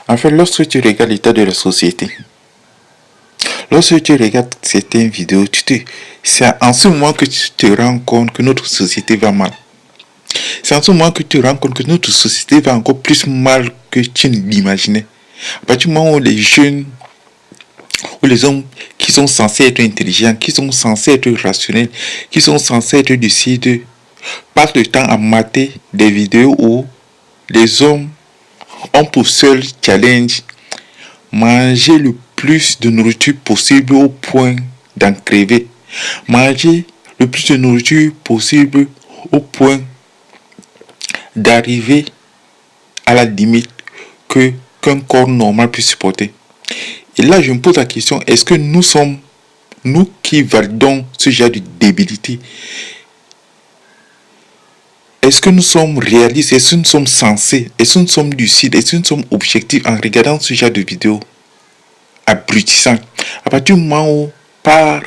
En fait, lorsque tu regardes l'état de la société, lorsque tu regardes certaines vidéos, c'est en ce moment que tu te rends compte que notre société va mal. C'est en ce moment que tu te rends compte que notre société va encore plus mal que tu ne l'imaginais. À partir du moment où les jeunes, où les hommes qui sont censés être intelligents, qui sont censés être rationnels, qui sont censés être lucides, passent le temps à mater des vidéos où les hommes ont pour seul challenge manger le plus de nourriture possible au point d'en crever. Manger le plus de nourriture possible au point d'arriver à la limite qu'un corps normal peut supporter. Et là, je me pose la question, est-ce que nous qui validons ce genre de débilité, est-ce que nous sommes réalistes, est-ce que nous sommes sensés, est-ce que nous sommes lucides, est-ce que nous sommes objectifs en regardant ce genre de vidéos abrutissant? À partir du moment où, en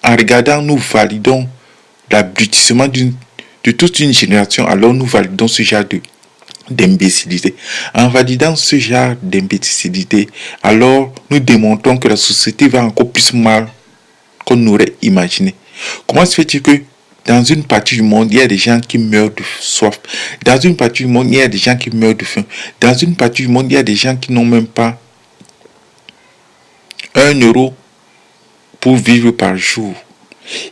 regardant, nous validons l'abrutissement de toute une génération, alors nous validons ce genre d'imbécilité. En validant ce genre d'imbécilité, alors nous démontrons que la société va encore plus mal qu'on aurait imaginé. Comment se fait-il que dans une partie du monde, il y a des gens qui meurent de soif. Dans une partie du monde, il y a des gens qui meurent de faim. Dans une partie du monde, il y a des gens qui n'ont même pas 1 euro pour vivre par jour.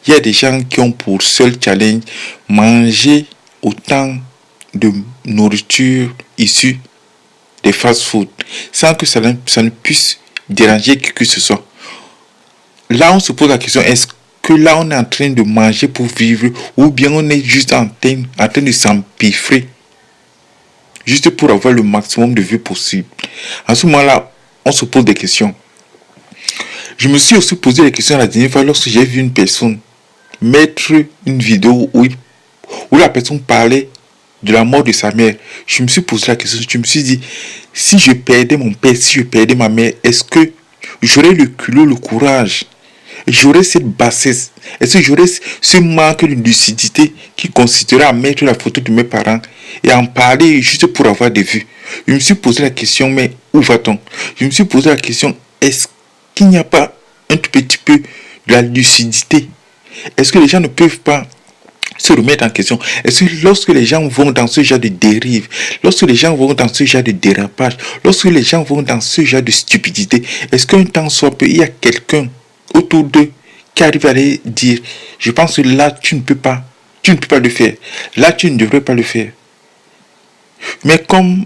Il y a des gens qui ont pour seul challenge manger autant de nourriture issue des fast-food sans que ça ne puisse déranger qui que ce soit. Là, on se pose la question, est-ce que là, on est en train de manger pour vivre ou bien on est juste en train de s'empiffrer juste pour avoir le maximum de vues possible? En ce moment-là, on se pose des questions. Je me suis aussi posé la question la dernière fois lorsque j'ai vu une personne mettre une vidéo où la personne parlait de la mort de sa mère. Je me suis posé la question, je me suis dit, si je perdais mon père, si je perdais ma mère, est-ce que j'aurais le culot, le courage, j'aurais cette bassesse, est-ce que j'aurais ce manque de lucidité qui consisterait à mettre la photo de mes parents et en parler juste pour avoir des vues? Je me suis posé la question, mais où va-t-on? Je me suis posé la question, est-ce qu'il n'y a pas un tout petit peu de la lucidité? Est-ce que les gens ne peuvent pas se remettre en question? Est-ce que lorsque les gens vont dans ce genre de dérive, lorsque les gens vont dans ce genre de dérapage, lorsque les gens vont dans ce genre de stupidité, est-ce qu'un temps soit peu, il y a quelqu'un autour d'eux qui arrive à les dire, je pense que là tu ne peux pas le faire, là tu ne devrais pas le faire? Mais comme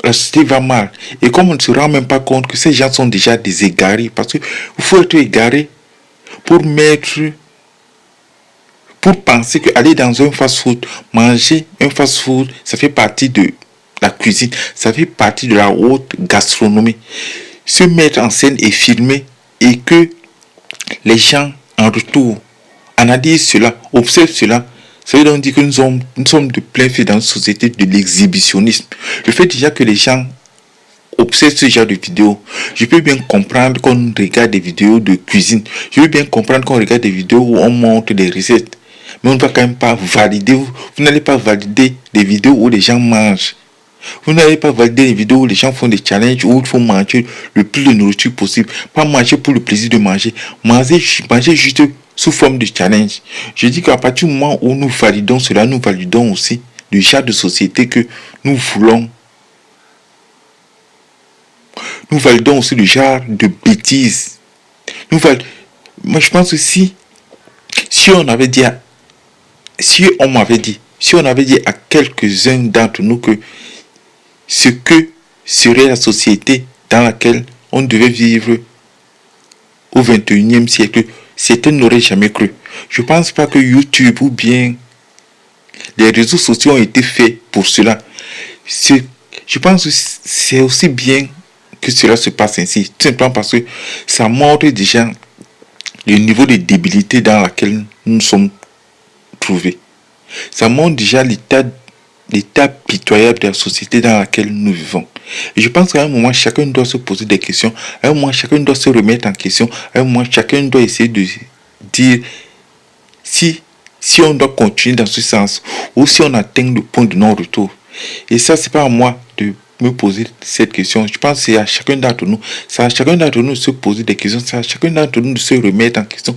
la société va mal et comme on ne se rend même pas compte que ces gens sont déjà des égarés, parce que il faut être égaré pour penser qu'aller dans un fast-food, manger un fast-food, ça fait partie de la cuisine, ça fait partie de la haute gastronomie. Se mettre en scène et filmer et que les gens en retour analysent cela, observent cela, ça veut donc dire que nous sommes de plein fait dans une société de l'exhibitionnisme. Le fait déjà que les gens observent ce genre de vidéos, je peux bien comprendre qu'on regarde des vidéos de cuisine, je peux bien comprendre qu'on regarde des vidéos où on montre des recettes, mais on ne va quand même pas valider, vous n'allez pas valider des vidéos où les gens mangent. Vous n'allez pas valider les vidéos où les gens font des challenges où il faut manger le plus de nourriture possible. Pas manger pour le plaisir de manger. Manger juste sous forme de challenge. Je dis qu'à partir du moment où nous validons cela, nous validons aussi le genre de société que nous voulons. Nous validons aussi le genre de bêtises. Moi, je pense que si on avait dit si on avait dit à quelques-uns d'entre nous que ce que serait la société dans laquelle on devait vivre au 21e siècle, certains n'auraient jamais cru. Je ne pense pas que YouTube ou bien les réseaux sociaux ont été faits pour cela. Je pense que c'est aussi bien que cela se passe ainsi, tout simplement parce que ça montre déjà le niveau de débilité dans lequel nous sommes trouvés. Ça montre déjà l'état pitoyable de la société dans laquelle nous vivons. Et je pense qu'à un moment, chacun doit se poser des questions. À un moment, chacun doit se remettre en question. À un moment, chacun doit essayer de dire si on doit continuer dans ce sens ou si on atteint le point de non-retour. Et ça, c'est pas à moi de me poser cette question. Je pense que c'est à chacun d'entre nous. C'est à chacun d'entre nous de se poser des questions. C'est à chacun d'entre nous de se remettre en question.